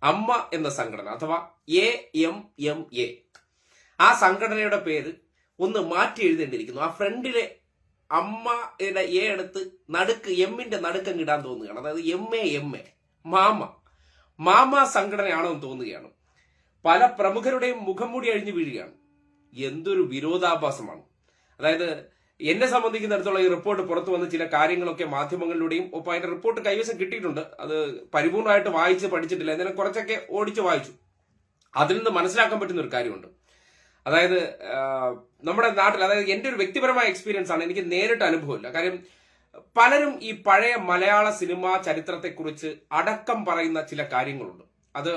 അമ്മ എന്ന സംഘടന അഥവാ AMMA, ആ സംഘടനയുടെ പേര് ഒന്ന് മാറ്റി എഴുതേണ്ടിയിരിക്കുന്നു. ആ ഫ്രണ്ടിലെ അമ്മയുടെ എ എടുത്ത് നടുക്ക് എമ്മിന്റെ നടുക്കങ്ങ് ഇടാൻ തോന്നുകയാണ്. അതായത് MA മാമ സംഘടനയാണോ എന്ന് തോന്നുകയാണ്. പല പ്രമുഖരുടെയും മുഖംമൂടി അഴിഞ്ഞു വീഴുകയാണ്. എന്തൊരു വിരോധാഭാസമാണ്. അതായത് എന്നെ സംബന്ധിക്കുന്നിടത്തോളം ഈ റിപ്പോർട്ട് പുറത്തു വന്ന ചില കാര്യങ്ങളൊക്കെ മാധ്യമങ്ങളിലൂടെയും ഒപ്പം അതിന്റെ റിപ്പോർട്ട് കൈവശം കിട്ടിയിട്ടുണ്ട്. അത് പരിപൂർണമായിട്ട് വായിച്ച് പഠിച്ചിട്ടില്ല, എന്നാലും കുറച്ചൊക്കെ ഓടിച്ച് വായിച്ചു. അതിൽ നിന്ന് മനസ്സിലാക്കാൻ പറ്റുന്ന ഒരു കാര്യമുണ്ട്. അതായത് നമ്മുടെ നാട്ടിൽ, അതായത് എന്റെ ഒരു വ്യക്തിപരമായ എക്സ്പീരിയൻസ് ആണ്, എനിക്ക് നേരിട്ട് അനുഭവമില്ല. കാര്യം പലരും ഈ പഴയ മലയാള സിനിമാ ചരിത്രത്തെക്കുറിച്ച് അടക്കം പറയുന്ന ചില കാര്യങ്ങളുണ്ട്. അത്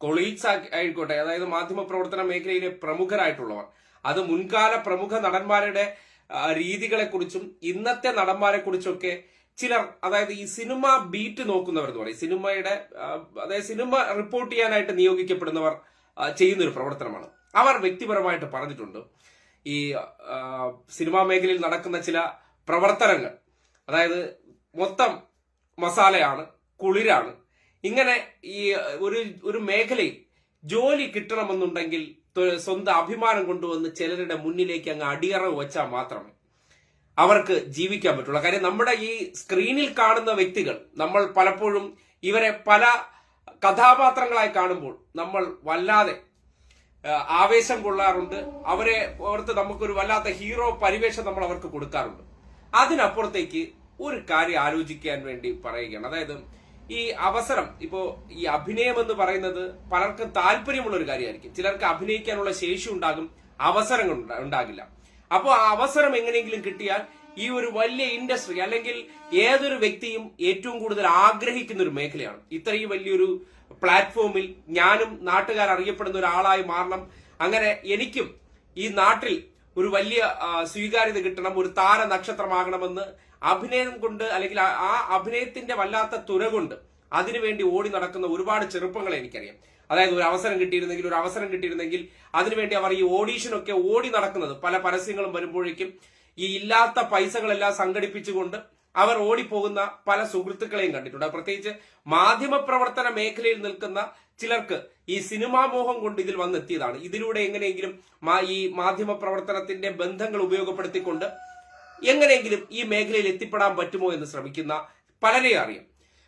കൊളീഗ്സ് ആയിക്കോട്ടെ, അതായത് മാധ്യമ പ്രവർത്തന മേഖലയിലെ പ്രമുഖരായിട്ടുള്ളവർ, അത് മുൻകാല പ്രമുഖ നടന്മാരുടെ രീതികളെക്കുറിച്ചും ഇന്നത്തെ നടന്മാരെ കുറിച്ചൊക്കെ ചിലർ, അതായത് ഈ സിനിമ ബീറ്റ് നോക്കുന്നവർ എന്ന് പറയും, സിനിമയുടെ അതായത് സിനിമ റിപ്പോർട്ട് ചെയ്യാനായിട്ട് നിയോഗിക്കപ്പെടുന്നവർ ചെയ്യുന്നൊരു പ്രവർത്തനമാണ്. അവർ വ്യക്തിപരമായിട്ട് പറഞ്ഞിട്ടുണ്ട്, ഈ സിനിമാ മേഖലയിൽ നടക്കുന്ന ചില പ്രവർത്തനങ്ങൾ, അതായത് മൊത്തം മസാലയാണ്, കുളിരാണ്. ഇങ്ങനെ ഈ ഒരു മേഖലയിൽ ജോലി കിട്ടണമെന്നുണ്ടെങ്കിൽ സ്വന്തം അഭിമാനം കൊണ്ടുവന്ന് ചിലരുടെ മുന്നിലേക്ക് അങ്ങ് അടിയറവ് വെച്ചാൽ മാത്രമേ അവർക്ക് ജീവിക്കാൻ പറ്റുള്ളൂ. കാര്യം നമ്മുടെ ഈ സ്ക്രീനിൽ കാണുന്ന വ്യക്തികൾ, നമ്മൾ പലപ്പോഴും ഇവരെ പല കഥാപാത്രങ്ങളായി കാണുമ്പോൾ നമ്മൾ വല്ലാതെ ആവേശം കൊള്ളാറുണ്ട്. അവരെ ഓർത്ത് നമുക്കൊരു വല്ലാത്ത ഹീറോ പരിവേഷം നമ്മൾ അവർക്ക് കൊടുക്കാറുണ്ട്. അതിനപ്പുറത്തേക്ക് ഒരു കാര്യം ആലോചിക്കാൻ വേണ്ടി പറയുകയാണ്. അതായത് ഈ അവസരം, ഇപ്പോ ഈ അഭിനയം എന്ന് പറയുന്നത് പലർക്കും താല്പര്യമുള്ള ഒരു കാര്യമായിരിക്കും. ചിലർക്ക് അഭിനയിക്കാനുള്ള ശേഷി ഉണ്ടാകും, അവസരങ്ങൾ ഉണ്ടാകില്ല. അപ്പോൾ ആ അവസരം എങ്ങനെയെങ്കിലും കിട്ടിയാൽ ഈ ഒരു വലിയ ഇൻഡസ്ട്രി, അല്ലെങ്കിൽ ഏതൊരു വ്യക്തിയും ഏറ്റവും കൂടുതൽ ആഗ്രഹിക്കുന്ന ഒരു മേഖലയാണ്. ഇത്രയും വലിയൊരു പ്ലാറ്റ്ഫോമിൽ ഞാനും നാട്ടുകാർ അറിയപ്പെടുന്ന ഒരാളായി മാറണം, അങ്ങനെ എനിക്കും ഈ നാട്ടിൽ ഒരു വലിയ സ്വീകാര്യത കിട്ടണം, ഒരു താര നക്ഷത്രമാകണമെന്ന് അഭിനയം കൊണ്ട്, അല്ലെങ്കിൽ ആ അഭിനയത്തിന്റെ വല്ലാത്ത തുര കൊണ്ട് അതിനുവേണ്ടി ഓടി നടക്കുന്ന ഒരുപാട് ചെറുപ്പങ്ങളെ എനിക്കറിയാം. അതായത് ഒരു അവസരം കിട്ടിയിരുന്നെങ്കിൽ അതിനുവേണ്ടി അവർ ഈ ഓഡീഷനൊക്കെ ഓടി നടക്കുന്നത്, പല പരസ്യങ്ങളും വരുമ്പോഴേക്കും ഈ ഇല്ലാത്ത പൈസകളെല്ലാം സംഘടിപ്പിച്ചുകൊണ്ട് അവർ ഓടിപ്പോകുന്ന പല സുഹൃത്തുക്കളെയും കണ്ടിട്ടുണ്ട്. പ്രത്യേകിച്ച് മാധ്യമപ്രവർത്തന മേഖലയിൽ നിൽക്കുന്ന ചിലർക്ക് ഈ സിനിമാ മോഹം കൊണ്ട് ഇതിൽ വന്നെത്തിയതാണ്. ഇതിലൂടെ എങ്ങനെയെങ്കിലും ഈ മാധ്യമ പ്രവർത്തനത്തിന്റെ ബന്ധങ്ങൾ ഉപയോഗപ്പെടുത്തിക്കൊണ്ട് എങ്ങനെയെങ്കിലും ഈ മേഖലയിൽ എത്തിപ്പെടാൻ പറ്റുമോ എന്ന് ശ്രമിക്കുന്ന പലരെയും അറിയാം.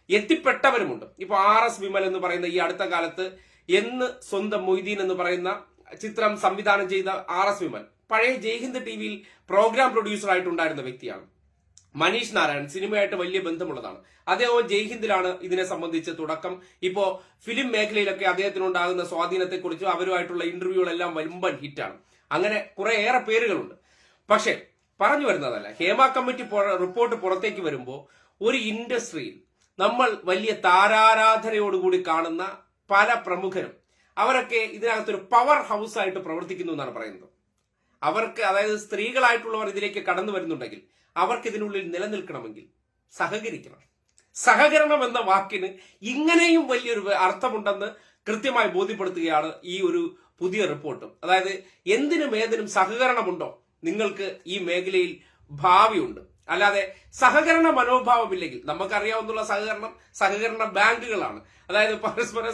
എത്തിപ്പെട്ടവരുമുണ്ട്. ഇപ്പൊ RS വിമൽ എന്ന് പറയുന്ന, ഈ അടുത്ത കാലത്ത് സ്വന്തം മൊയ്തീൻ എന്ന് പറയുന്ന ചിത്രം സംവിധാനം ചെയ്ത RS വിമൽ പഴയ ജയ്ഹിന്ദ് TVയിൽ പ്രോഗ്രാം പ്രൊഡ്യൂസർ ആയിട്ടുണ്ടായിരുന്ന വ്യക്തിയാണ്. മനീഷ് നാരായൺ സിനിമയായിട്ട് വലിയ ബന്ധമുള്ളതാണ്. അദ്ദേഹം ജയ്ഹിന്ദിലാണ് ഇതിനെ സംബന്ധിച്ച് തുടക്കം. ഇപ്പോ ഫിലിം മേഖലയിലൊക്കെ അദ്ദേഹത്തിനുണ്ടാകുന്ന സ്വാധീനത്തെക്കുറിച്ചും അവരുമായിട്ടുള്ള ഇന്റർവ്യൂകളെല്ലാം വമ്പൻ ഹിറ്റാണ്. അങ്ങനെ കുറെ ഏറെ പേരുകളുണ്ട്. പക്ഷെ പറഞ്ഞു വരുന്നതല്ല, ഹേമ കമ്മിറ്റി റിപ്പോർട്ട് പുറത്തേക്ക് വരുമ്പോൾ ഒരു ഇൻഡസ്ട്രിയിൽ നമ്മൾ വലിയ താരാരാധനയോടുകൂടി കാണുന്ന പല പ്രമുഖരും, അവരൊക്കെ ഇതിനകത്തൊരു പവർ ഹൗസ് ആയിട്ട് പ്രവർത്തിക്കുന്നു എന്നാണ് പറയുന്നത്. അവർക്ക്, അതായത് സ്ത്രീകളായിട്ടുള്ളവർ ഇതിലേക്ക് കടന്നു വരുന്നുണ്ടെങ്കിൽ അവർക്ക് ഇതിനുള്ളിൽ നിലനിൽക്കണമെങ്കിൽ സഹകരണം എന്ന വാക്കിന് ഇങ്ങനെയും വലിയൊരു അർത്ഥമുണ്ടെന്ന് കൃത്യമായി ബോധ്യപ്പെടുത്തുകയാണ് ഈ ഒരു പുതിയ റിപ്പോർട്ട്. അതായത് എന്തിനും ഏതിനും സഹകരണമുണ്ടോ, നിങ്ങൾക്ക് ഈ മേഖലയിൽ ഭാവിയുണ്ട്. അല്ലാതെ സഹകരണ മനോഭാവമില്ലെങ്കിൽ, നമുക്കറിയാവുന്ന സഹകരണ ബാങ്കുകളാണ്. അതായത് പരസ്പരം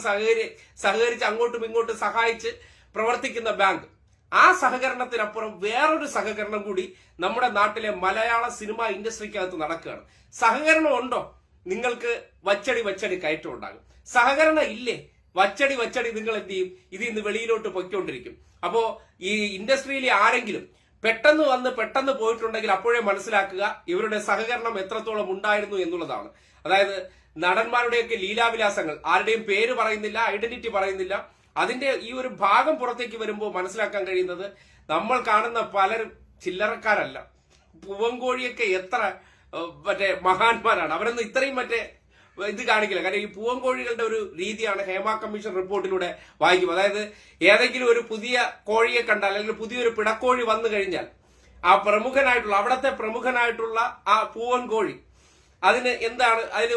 സഹകരിച്ച് അങ്ങോട്ടും ഇങ്ങോട്ടും സഹായിച്ച് പ്രവർത്തിക്കുന്ന ബാങ്ക്. ആ സഹകരണത്തിനപ്പുറം വേറൊരു സഹകരണം കൂടി നമ്മുടെ നാട്ടിലെ മലയാള സിനിമ ഇൻഡസ്ട്രിക്കകത്ത് നടക്കുകയാണ്. സഹകരണം ഉണ്ടോ, നിങ്ങൾക്ക് വച്ചടി കയറ്റം ഉണ്ടാകും. സഹകരണം ഇല്ലേ, വച്ചടി നിങ്ങൾ എന്ത് ചെയ്യും, ഇതിൽ നിന്ന് വെളിയിലോട്ട് പൊയ്ക്കൊണ്ടിരിക്കും. അപ്പോ ഈ ഇൻഡസ്ട്രിയിലെ ആരെങ്കിലും പെട്ടെന്ന് പോയിട്ടുണ്ടെങ്കിൽ അപ്പോഴേ മനസ്സിലാക്കുക ഇവരുടെ സഹകരണം എത്രത്തോളം ഉണ്ടായിരുന്നു എന്നുള്ളതാണ്. അതായത് നടന്മാരുടെയൊക്കെ ലീലാവിലാസങ്ങൾ, ആരുടെയും പേര് പറയുന്നില്ല, ഐഡന്റിറ്റി പറയുന്നില്ല, അതിന്റെ ഈ ഒരു ഭാഗം പുറത്തേക്ക് വരുമ്പോൾ മനസ്സിലാക്കാൻ കഴിയുന്നത് നമ്മൾ കാണുന്ന പലരും ചില്ലറക്കാരല്ല. പൂവൻകോഴിയൊക്കെ എത്ര മഹാന്മാരാണ്. അവരൊന്നും ഇത്രയും ഇത് കാണിക്കില്ല. കാരണം ഈ പൂവൻകോഴികളുടെ ഒരു രീതിയാണ് ഹേമ കമ്മീഷൻ റിപ്പോർട്ടിലൂടെ വായിക്കും. അതായത് ഏതെങ്കിലും ഒരു പുതിയ കോഴിയെ കണ്ടാൽ, അല്ലെങ്കിൽ പുതിയൊരു പിടക്കോഴി വന്നു കഴിഞ്ഞാൽ ആ അവിടത്തെ പ്രമുഖനായിട്ടുള്ള ആ പൂവൻകോഴി അതിന്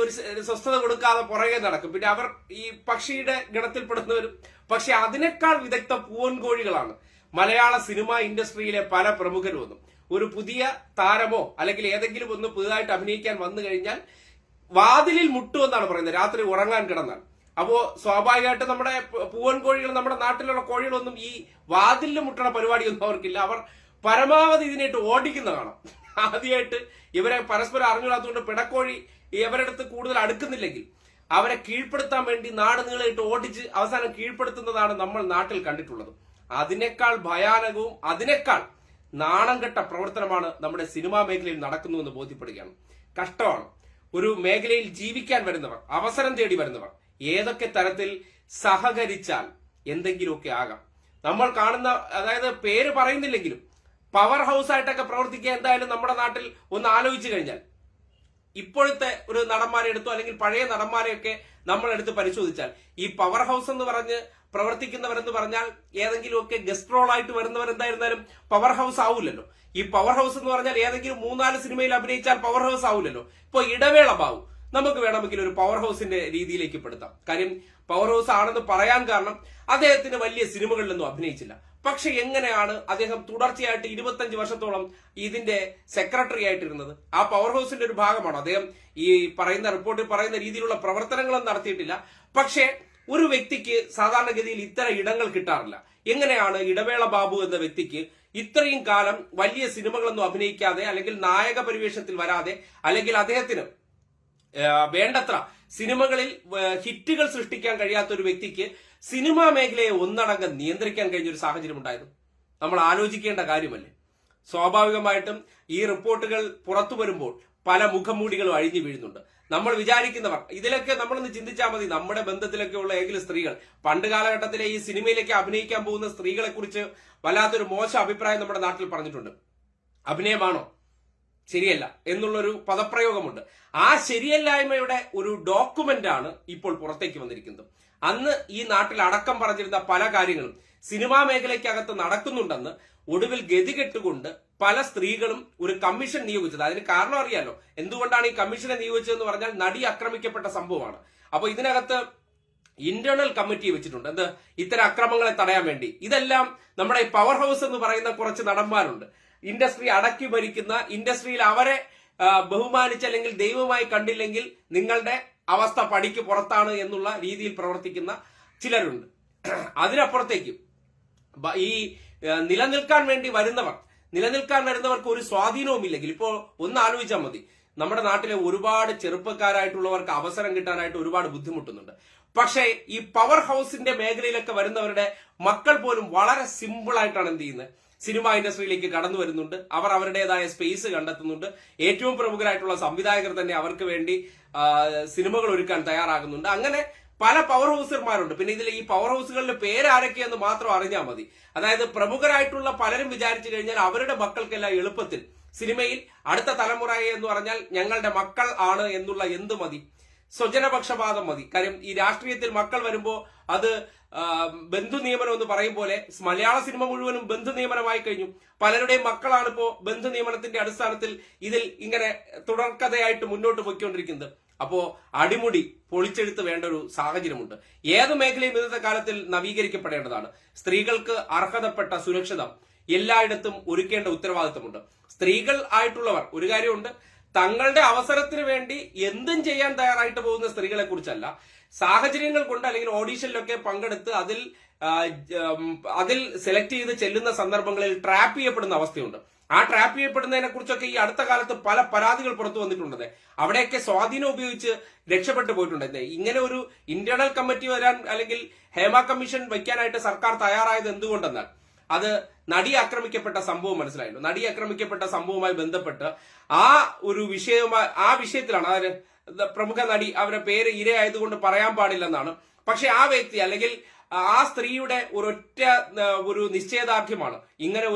ഒരു സ്വസ്ഥത കൊടുക്കാതെ പുറകെ നടക്കും. പിന്നെ അവർ ഈ പക്ഷിയുടെ ഗണത്തിൽപ്പെടുന്നവരും, പക്ഷെ അതിനേക്കാൾ വിദഗ്ധ പൂവൻകോഴികളാണ് മലയാള സിനിമാ ഇൻഡസ്ട്രിയിലെ പല പ്രമുഖരും. ഒരു പുതിയ താരമോ അല്ലെങ്കിൽ ഏതെങ്കിലും ഒന്ന് പുതുതായിട്ട് അഭിനയിക്കാൻ വന്നു കഴിഞ്ഞാൽ വാതിലിൽ മുട്ടുമെന്നാണ് പറയുന്നത്. രാത്രി ഉറങ്ങാൻ കിടന്നാൽ അപ്പോ സ്വാഭാവികമായിട്ട് നമ്മുടെ പൂവൻ കോഴികൾ, നമ്മുടെ നാട്ടിലുള്ള കോഴികളൊന്നും ഈ വാതിലിൽ മുട്ടണ പരിപാടിയൊന്നും അവർക്കില്ല. അവർ പരമാവധി ഇതിനായിട്ട് ഓടിക്കുന്ന കാണാം. ആദ്യമായിട്ട് ഇവരെ പരസ്പരം അറിഞ്ഞുകൂടാത്തതുകൊണ്ട് പിടക്കോഴി ഇവരുടെ അടുത്ത് കൂടുതൽ അടുക്കുന്നില്ലെങ്കിൽ അവരെ കീഴ്പ്പെടുത്താൻ വേണ്ടി നാട് നീളായിട്ട് ഓടിച്ച് അവസാനം കീഴ്പ്പെടുത്തുന്നതാണ് നമ്മൾ നാട്ടിൽ കണ്ടിട്ടുള്ളത്. അതിനേക്കാൾ ഭയാനകവും അതിനേക്കാൾ നാണം കെട്ട പ്രവർത്തനമാണ് നമ്മുടെ സിനിമാ മേഖലയിൽ നടക്കുന്നുവെന്ന് ബോധ്യപ്പെടുകയാണ്. കഷ്ടമാണ്. ഒരു മേഖലയിൽ ജീവിക്കാൻ വരുന്നവർ, അവസരം തേടി വരുന്നവർ ഏതൊക്കെ തരത്തിൽ സഹകരിച്ചാൽ എന്തെങ്കിലുമൊക്കെ ആകാം. നമ്മൾ കാണുന്ന, അതായത് പേര് പറയുന്നില്ലെങ്കിലും പവർ ഹൗസ് ആയിട്ടൊക്കെ പ്രവർത്തിക്കുക എന്തായാലും നമ്മുടെ നാട്ടിൽ ഒന്ന് ആലോചിച്ചു കഴിഞ്ഞാൽ ഇപ്പോഴത്തെ ഒരു നടന്മാരെ എടുത്തോ അല്ലെങ്കിൽ പഴയ നടന്മാരെയൊക്കെ നമ്മൾ എടുത്ത് പരിശോധിച്ചാൽ ഈ പവർ ഹൗസ് എന്ന് പറഞ്ഞ് പ്രവർത്തിക്കുന്നവരെന്ന് പറഞ്ഞാൽ ഏതെങ്കിലുമൊക്കെ ഗസ്റ്റ് റോൾ ആയിട്ട് വരുന്നവർ എന്തായിരുന്നാലും പവർ ഹൗസ് ആവൂലല്ലോ. ഈ പവർ ഹൗസ് എന്ന് പറഞ്ഞാൽ ഏതെങ്കിലും 3-4 സിനിമയിൽ അഭിനയിച്ചാൽ പവർ ഹൗസ് ആവൂലല്ലോ. ഇപ്പൊ ഇടവേള ബാബു നമുക്ക് വേണമെങ്കിൽ ഒരു പവർ ഹൗസിന്റെ രീതിയിലേക്ക് പെടുത്താം. കാര്യം പവർ ഹൗസ് ആണെന്ന് പറയാൻ കാരണം അദ്ദേഹത്തിന് വലിയ സിനിമകളിലൊന്നും അഭിനയിച്ചില്ല. പക്ഷെ എങ്ങനെയാണ് അദ്ദേഹം തുടർച്ചയായിട്ട് 25 വർഷത്തോളം ഇതിന്റെ സെക്രട്ടറി ആയിട്ടിരുന്നത്? ആ പവർ ഹൗസിന്റെ ഒരു ഭാഗമാണ് അദ്ദേഹം. ഈ പറയുന്ന റിപ്പോർട്ടിൽ പറയുന്ന രീതിയിലുള്ള പ്രവർത്തനങ്ങളും നടത്തിയിട്ടില്ല. പക്ഷേ ഒരു വ്യക്തിക്ക് സാധാരണഗതിയിൽ ഇത്തരം ഇടങ്ങൾ കിട്ടാറില്ല. എങ്ങനെയാണ് ഇടവേള ബാബു എന്ന വ്യക്തിക്ക് ഇത്രയും കാലം വലിയ സിനിമകളൊന്നും അഭിനയിക്കാതെ അല്ലെങ്കിൽ നായക പരിവേഷത്തിൽ വരാതെ അല്ലെങ്കിൽ അദ്ദേഹത്തിന് വേണ്ടത്ര സിനിമകളിൽ ഹിറ്റുകൾ സൃഷ്ടിക്കാൻ കഴിയാത്ത ഒരു വ്യക്തിക്ക് സിനിമാ മേഖലയെ ഒന്നടങ്കം നിയന്ത്രിക്കാൻ കഴിഞ്ഞ ഒരു സാഹചര്യം ഉണ്ടായത് നമ്മൾ ആലോചിക്കേണ്ട കാര്യമല്ലേ? സ്വാഭാവികമായിട്ടും ഈ റിപ്പോർട്ടുകൾ പുറത്തു വരുമ്പോൾ പല മുഖംമൂടികളും അഴിഞ്ഞു വീഴുന്നുണ്ട്. നമ്മൾ വിചാരിക്കുന്നവർ ഇതിലൊക്കെ നമ്മളൊന്ന് ചിന്തിച്ചാൽ മതി. നമ്മുടെ ബന്ധത്തിലൊക്കെ ഉള്ള ഏതെങ്കിലും സ്ത്രീകൾ പണ്ട് കാലഘട്ടത്തിലെ ഈ സിനിമയിലേക്ക് അഭിനയിക്കാൻ പോകുന്ന സ്ത്രീകളെ കുറിച്ച് വല്ലാത്തൊരു മോശം അഭിപ്രായം നമ്മുടെ നാട്ടിൽ പറഞ്ഞിട്ടുണ്ട്. അഭിനയമാണോ, ശരിയല്ല എന്നുള്ളൊരു പദപ്രയോഗമുണ്ട്. ആ ശരിയല്ലായ്മയുടെ ഒരു ഡോക്യുമെന്റ് ആണ് ഇപ്പോൾ പുറത്തേക്ക് വന്നിരിക്കുന്നത്. അന്ന് ഈ നാട്ടിൽ അടക്കം പറഞ്ഞിരുന്ന പല കാര്യങ്ങളും സിനിമാ മേഖലയ്ക്കകത്ത് നടക്കുന്നുണ്ടെന്ന് ഒടുവിൽ ഗതികെട്ടുകൊണ്ട് പല സ്ത്രീകളും ഒരു കമ്മീഷൻ നിയോഗിച്ചത്. അതിന് കാരണം അറിയാലോ. എന്തുകൊണ്ടാണ് ഈ കമ്മീഷനെ നിയോഗിച്ചതെന്ന് പറഞ്ഞാൽ നടി ആക്രമിക്കപ്പെട്ട സംഭവമാണ്. അപ്പൊ ഇതിനകത്ത് ഇന്റേണൽ കമ്മിറ്റി വെച്ചിട്ടുണ്ട്. എന്ത്, ഇത്തരം അക്രമങ്ങളെ തടയാൻ വേണ്ടി. ഇതെല്ലാം നമ്മുടെ പവർ ഹൗസ് എന്ന് പറയുന്ന കുറച്ച് നടന്മാരുണ്ട്. ഇൻഡസ്ട്രി അടക്കി ഭരിക്കുന്ന, ഇൻഡസ്ട്രിയിൽ അവരെ ബഹുമാനിച്ച് അല്ലെങ്കിൽ ദൈവമായി കണ്ടില്ലെങ്കിൽ നിങ്ങളുടെ അവസ്ഥ പടിക്ക് പുറത്താണ് എന്നുള്ള രീതിയിൽ പ്രവർത്തിക്കുന്ന ചിലരുണ്ട്. അതിനപ്പുറത്തേക്കും ഈ നിലനിൽക്കാൻ വരുന്നവർക്ക് ഒരു സ്വാധീനവും ഇല്ലെങ്കിൽ, ഇപ്പോൾ ഒന്ന് ആലോചിച്ചാൽ മതി. നമ്മുടെ നാട്ടിലെ ഒരുപാട് ചെറുപ്പക്കാരായിട്ടുള്ളവർക്ക് അവസരം കിട്ടാനായിട്ട് ഒരുപാട് ബുദ്ധിമുട്ടുന്നുണ്ട്. പക്ഷേ ഈ പവർ ഹൗസിന്റെ മേഖലയിലൊക്കെ വരുന്നവരുടെ മക്കൾ പോലും വളരെ സിമ്പിൾ ആയിട്ടാണ് എന്ത് ചെയ്യുന്നത്, സിനിമാ ഇൻഡസ്ട്രിയിലേക്ക് കടന്നു വരുന്നുണ്ട്. അവർ അവരുടേതായ സ്പേസ് കണ്ടെത്തുന്നുണ്ട്. ഏറ്റവും പ്രമുഖരായിട്ടുള്ള സംവിധായകർ തന്നെ അവർക്ക് വേണ്ടി സിനിമകൾ ഒരുക്കാൻ തയ്യാറാകുന്നുണ്ട്. അങ്ങനെ പല പവർ ഹൗസർമാരുണ്ട്. പിന്നെ ഇതിൽ ഈ പവർ ഹൗസുകളുടെ പേരാരൊക്കെയെന്ന് മാത്രം അറിഞ്ഞാൽ മതി. അതായത് പ്രമുഖരായിട്ടുള്ള പലരും വിചാരിച്ചു കഴിഞ്ഞാൽ അവരുടെ മക്കൾക്കെല്ലാം എളുപ്പത്തിൽ സിനിമയിൽ അടുത്ത തലമുറ എന്ന് പറഞ്ഞാൽ ഞങ്ങളുടെ മക്കൾ ആണ് എന്നുള്ള എന്ത് മതി, സ്വജനപക്ഷപാതം മതി. കാര്യം ഈ രാഷ്ട്രീയത്തിൽ മക്കൾ വരുമ്പോ അത് ബന്ധു നിയമനം എന്ന് പറയും പോലെ മലയാള സിനിമ മുഴുവനും ബന്ധു നിയമനമായി കഴിഞ്ഞു. പലരുടെയും മക്കളാണ് ഇപ്പോ ബന്ധു നിയമനത്തിന്റെ അടിസ്ഥാനത്തിൽ ഇതിൽ ഇങ്ങനെ തുടർക്കഥയായിട്ട് മുന്നോട്ട് പോയിക്കൊണ്ടിരിക്കുന്നത്. അപ്പോ അടിമുടി പൊളിച്ചെഴുത്ത് വേണ്ട ഒരു സാഹചര്യമുണ്ട്. ഏത് മേഖലയും ഇന്നത്തെ കാലത്തിൽ നവീകരിക്കപ്പെടേണ്ടതാണ്. സ്ത്രീകൾക്ക് അർഹതപ്പെട്ട സുരക്ഷിതം എല്ലായിടത്തും ഒരുക്കേണ്ട ഉത്തരവാദിത്തമുണ്ട്. സ്ത്രീകൾ ആയിട്ടുള്ളവർ ഒരു കാര്യമുണ്ട്, തങ്ങളുടെ അവസരത്തിന് വേണ്ടി എന്തും ചെയ്യാൻ തയ്യാറായിട്ട് പോകുന്ന സ്ത്രീകളെ കുറിച്ചല്ല, സാഹചര്യങ്ങൾ കൊണ്ട് അല്ലെങ്കിൽ ഓഡീഷനിലൊക്കെ പങ്കെടുത്ത് അതിൽ സെലക്ട് ചെയ്ത് ചെല്ലുന്ന സന്ദർഭങ്ങളിൽ ട്രാപ്പ് ചെയ്യപ്പെടുന്ന അവസ്ഥയുണ്ട്. ആ ട്രാപ്പ് ചെയ്യപ്പെടുന്നതിനെ കുറിച്ചൊക്കെ ഈ അടുത്ത കാലത്ത് പല പരാതികൾ പുറത്തു വന്നിട്ടുണ്ട്. അവിടെയൊക്കെ സ്വാധീനം ഉപയോഗിച്ച് രക്ഷപ്പെട്ടു പോയിട്ടുണ്ട്. ഇങ്ങനെ ഒരു ഇന്റേണൽ കമ്മിറ്റി വരാൻ അല്ലെങ്കിൽ ഹേമ കമ്മീഷൻ വയ്ക്കാനായിട്ട് സർക്കാർ തയ്യാറായത് എന്തുകൊണ്ടെന്നാൽ അത് നടി ആക്രമിക്കപ്പെട്ട സംഭവം മനസ്സിലായല്ലോ. നടി ആക്രമിക്കപ്പെട്ട സംഭവവുമായി ബന്ധപ്പെട്ട് ആ വിഷയത്തിലാണ്, അതായത് പ്രമുഖ നടി, അവരുടെ പേര് ഇരയായതുകൊണ്ട് പറയാൻ പാടില്ലെന്നാണ്. പക്ഷെ ആ വ്യക്തി അല്ലെങ്കിൽ ആ സ്ത്രീയുടെ ഒരു നിശ്ചയദാർഢ്യമാണ് ഇങ്ങനെ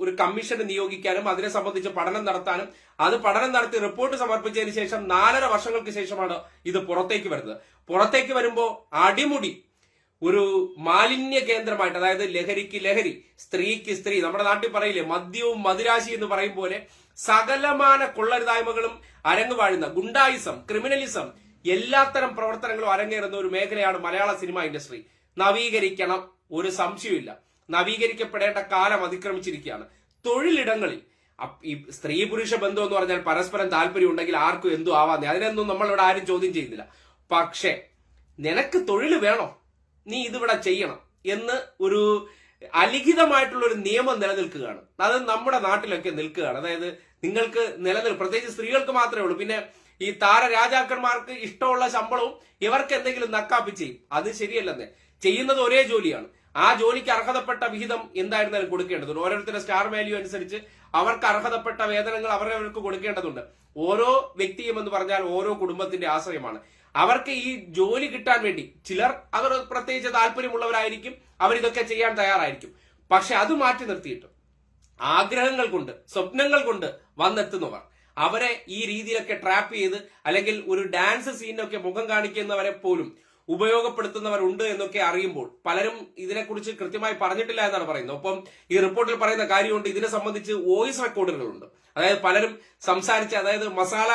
ഒരു കമ്മീഷനെ നിയോഗിക്കാനും അതിനെ സംബന്ധിച്ച് പഠനം നടത്താനും. അത് പഠനം നടത്തി റിപ്പോർട്ട് സമർപ്പിച്ചതിന് ശേഷം 4.5 വർഷങ്ങൾക്ക് ശേഷമാണ് ഇത് പുറത്തേക്ക് വരുന്നത്. പുറത്തേക്ക് വരുമ്പോൾ അടിമുടി ഒരു മാലിന്യ കേന്ദ്രമായിട്ട്, അതായത് ലഹരിക്ക് ലഹരി, സ്ത്രീക്ക് സ്ത്രീ, നമ്മുടെ നാട്ടിൽ പറയില്ലേ മദ്യവും മദിരാശി എന്ന് പറയും പോലെ സകലമാന കൊള്ളരുതായ്മകളും അരങ്ങുവാഴുന്ന ഗുണ്ടായിസം, ക്രിമിനലിസം, എല്ലാത്തരം പ്രവർത്തനങ്ങളും അരങ്ങേറുന്ന ഒരു മേഖലയാണ് മലയാള സിനിമാ ഇൻഡസ്ട്രി. നവീകരിക്കണം, ഒരു സംശയമില്ല. നവീകരിക്കപ്പെടേണ്ട കാലം അതിക്രമിച്ചിരിക്കുകയാണ്. തൊഴിലിടങ്ങളിൽ ഈ സ്ത്രീ പുരുഷ ബന്ധം എന്ന് പറഞ്ഞാൽ പരസ്പരം താല്പര്യം ഉണ്ടെങ്കിൽ ആർക്കും എന്തും ആവാന്നേ, അതിനൊന്നും നമ്മളിവിടെ ആരും ചോദ്യം ചെയ്യുന്നില്ല. പക്ഷേ നിനക്ക് തൊഴിൽ വേണോ, നീ ഇതിവിടെ ചെയ്യണം എന്ന് ഒരു അലിഖിതമായിട്ടുള്ള ഒരു നിയമം നിലനിൽക്കുകയാണ്. അത് നമ്മുടെ നാട്ടിലൊക്കെ നിൽക്കുകയാണ്. അതായത് നിങ്ങൾക്ക് പ്രത്യേകിച്ച് സ്ത്രീകൾക്ക് മാത്രമേ ഉള്ളൂ. പിന്നെ ഈ താരരാജാക്കന്മാർക്ക് ഇഷ്ടമുള്ള ശമ്പളവും ഇവർക്ക് എന്തെങ്കിലും നക്കാപ്പി ചെയ്യും. അത് ശരിയല്ലെന്നേ. ചെയ്യുന്നത് ഒരേ ജോലിയാണ്. ആ ജോലിക്ക് അർഹതപ്പെട്ട വിഹിതം എന്തായിരുന്നാലും കൊടുക്കേണ്ടതുണ്ട്. ഓരോരുത്തരുടെ സ്റ്റാർ വാല്യൂ അനുസരിച്ച് അവർക്ക് അർഹതപ്പെട്ട വേതനങ്ങൾ അവരവർക്ക് കൊടുക്കേണ്ടതുണ്ട്. ഓരോ വ്യക്തിയും എന്ന് പറഞ്ഞാൽ ഓരോ കുടുംബത്തിന്റെ ആശ്രയമാണ്. അവർക്ക് ഈ ജോലി കിട്ടാൻ വേണ്ടി ചിലർ അവർ പ്രത്യേകിച്ച് താല്പര്യമുള്ളവരായിരിക്കും, അവരിതൊക്കെ ചെയ്യാൻ തയ്യാറായിരിക്കും. പക്ഷെ അത് മാറ്റി നിർത്തിയിട്ട് ആഗ്രഹങ്ങൾ കൊണ്ട് സ്വപ്നങ്ങൾ കൊണ്ട് വന്നെത്തുന്നവർ അവരെ ഈ രീതിയിലൊക്കെ ട്രാപ്പ് ചെയ്ത് അല്ലെങ്കിൽ ഒരു ഡാൻസ് സീനൊക്കെ മുഖം കാണിക്കുന്നവരെ പോലും ഉപയോഗപ്പെടുത്തുന്നവരുണ്ട് എന്നൊക്കെ അറിയുമ്പോൾ പലരും ഇതിനെക്കുറിച്ച് കൃത്യമായി പറഞ്ഞിട്ടില്ല എന്നാണ് പറയുന്നത്. ഒപ്പം ഈ റിപ്പോർട്ടിൽ പറയുന്ന കാര്യമുണ്ട്, ഇതിനെ സംബന്ധിച്ച് വോയിസ് റെക്കോർഡുകളുണ്ട്. അതായത് പലരും സംസാരിച്ച്, അതായത് മസാല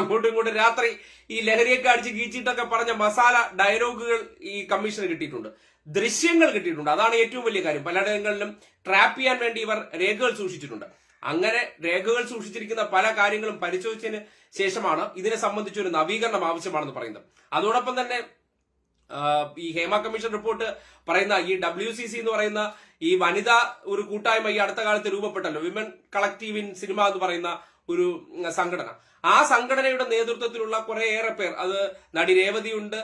അങ്ങോട്ടും ഇങ്ങോട്ടും രാത്രി ഈ ലഹരിയൊക്കെ അടിച്ച് ഗീച്ചിട്ടൊക്കെ പറഞ്ഞ മസാല ഡയലോഗുകൾ ഈ കമ്മീഷന് കിട്ടിയിട്ടുണ്ട്, ദൃശ്യങ്ങൾ കിട്ടിയിട്ടുണ്ട്. അതാണ് ഏറ്റവും വലിയ കാര്യം. പലയിടങ്ങളിലും ട്രാപ്പ് ചെയ്യാൻ വേണ്ടി ഇവർ രേഖകൾ സൂക്ഷിച്ചിട്ടുണ്ട്. അങ്ങനെ രേഖകൾ സൂക്ഷിച്ചിരിക്കുന്ന പല കാര്യങ്ങളും പരിശോധിച്ചതിന് ശേഷമാണ് ഇതിനെ സംബന്ധിച്ച് ഒരു നവീകരണം ആവശ്യമാണെന്ന് പറയുന്നത്. അതോടൊപ്പം തന്നെ ഈ ഹേമ കമ്മീഷൻ റിപ്പോർട്ട് പറയുന്ന ഈ WCC എന്ന് പറയുന്ന ഈ വനിതാ ഒരു കൂട്ടായ്മ ഈ അടുത്ത കാലത്ത് രൂപപ്പെട്ടല്ലോ, വിമൻ കളക്റ്റീവ് ഇൻ സിനിമ എന്ന് പറയുന്ന ഒരു സംഘടന. ആ സംഘടനയുടെ നേതൃത്വത്തിലുള്ള കുറേയേറെ പേർ, അത് നടി രേവതിയുണ്ട്,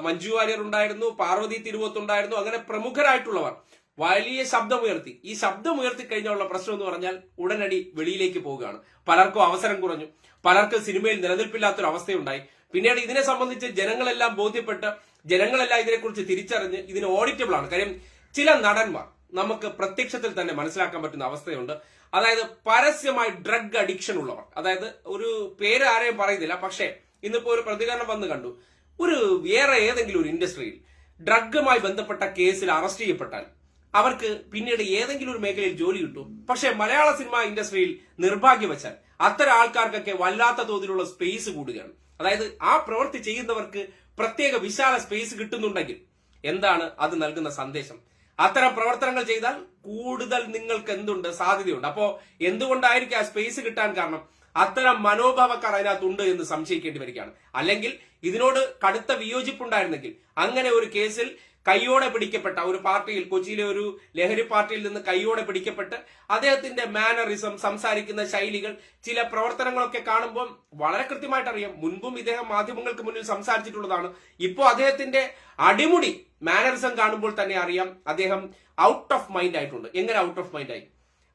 മഞ്ജു വാര്യർ ഉണ്ടായിരുന്നു, പാർവതി തിരുവോത്തുണ്ടായിരുന്നു, അങ്ങനെ പ്രമുഖരായിട്ടുള്ളവർ വലിയ ശബ്ദമുയർത്തി. ഈ ശബ്ദമുയർത്തി കഴിഞ്ഞുള്ള പ്രശ്നം എന്ന് പറഞ്ഞാൽ ഉടനടി വെളിയിലേക്ക് പോവുകയാണ്. പലർക്കും അവസരം കുറഞ്ഞു, പലർക്ക് സിനിമയിൽ നിലനിൽപ്പില്ലാത്തൊരു അവസ്ഥയുണ്ടായി. പിന്നീട് ഇതിനെ സംബന്ധിച്ച് ജനങ്ങളെല്ലാം ബോധ്യപ്പെട്ട് ജനങ്ങളെല്ലാം ഇതിനെക്കുറിച്ച് തിരിച്ചറിഞ്ഞ് ഇതിന് ഓഡിറ്റബിൾ ആണ്. കാര്യം ചില നടന്മാർ നമുക്ക് പ്രത്യക്ഷത്തിൽ തന്നെ മനസ്സിലാക്കാൻ പറ്റുന്ന അവസ്ഥയുണ്ട്. അതായത് പരസ്യമായി ഡ്രഗ് അഡിക്ഷൻ ഉള്ളവർ, അതായത് ഒരു പേര് ആരെയും പറയുന്നില്ല, പക്ഷേ ഇന്നിപ്പോ ഒരു പ്രതികരണം വന്ന് കണ്ടു, ഒരു വേറെ ഏതെങ്കിലും ഒരു ഇൻഡസ്ട്രിയിൽ ഡ്രഗുമായി ബന്ധപ്പെട്ട കേസിൽ അറസ്റ്റ് ചെയ്യപ്പെട്ടാൽ അവർക്ക് പിന്നീട് ഏതെങ്കിലും ഒരു മേഖലയിൽ ജോലി കിട്ടും. പക്ഷെ മലയാള സിനിമ ഇൻഡസ്ട്രിയിൽ നിർഭാഗ്യവശാൽ അത്തരം ആൾക്കാർക്കൊക്കെ വല്ലാത്ത തോതിലുള്ള സ്പേസ് കൂടുകയാണ്. അതായത് ആ പ്രവൃത്തി ചെയ്യുന്നവർക്ക് പ്രത്യേക വിശാല സ്പേസ് കിട്ടുന്നുണ്ടെങ്കിൽ എന്താണ് അത് നൽകുന്ന സന്ദേശം? അത്തരം പ്രവർത്തനങ്ങൾ ചെയ്താൽ കൂടുതൽ നിങ്ങൾക്ക് എന്തുണ്ട് സാധ്യതയുണ്ട്. അപ്പോ എന്തുകൊണ്ടായിരിക്കും ആ സ്പേസ് കിട്ടാൻ കാരണം? അത്തരം മനോഭാവക്കാർ അതിനകത്തുണ്ട് എന്ന് സംശയിക്കേണ്ടി വരികയാണ്. അല്ലെങ്കിൽ ഇതിനോട് കടുത്ത വിയോജിപ്പുണ്ടായിരുന്നെങ്കിൽ അങ്ങനെ ഒരു കേസിൽ കൈയോടെ പിടിക്കപ്പെട്ട ഒരു പാർട്ടിയിൽ, കൊച്ചിയിലെ ഒരു ലഹരി പാർട്ടിയിൽ നിന്ന് കൈയോടെ പിടിക്കപ്പെട്ട് അദ്ദേഹത്തിന്റെ മാനറിസം, സംസാരിക്കുന്ന ശൈലികൾ, ചില പ്രവർത്തനങ്ങളൊക്കെ കാണുമ്പോൾ വളരെ കൃത്യമായിട്ട് അറിയാം. മുൻപും ഇദ്ദേഹം മാധ്യമങ്ങൾക്ക് മുന്നിൽ സംസാരിച്ചിട്ടുള്ളതാണ്. ഇപ്പോൾ അദ്ദേഹത്തിന്റെ അടിമുടി മാനറിസം കാണുമ്പോൾ തന്നെ അറിയാം അദ്ദേഹം ഔട്ട് ഓഫ് മൈൻഡ് ആയിട്ടുണ്ട്. എങ്ങനെ ഔട്ട് ഓഫ് മൈൻഡ് ആയി?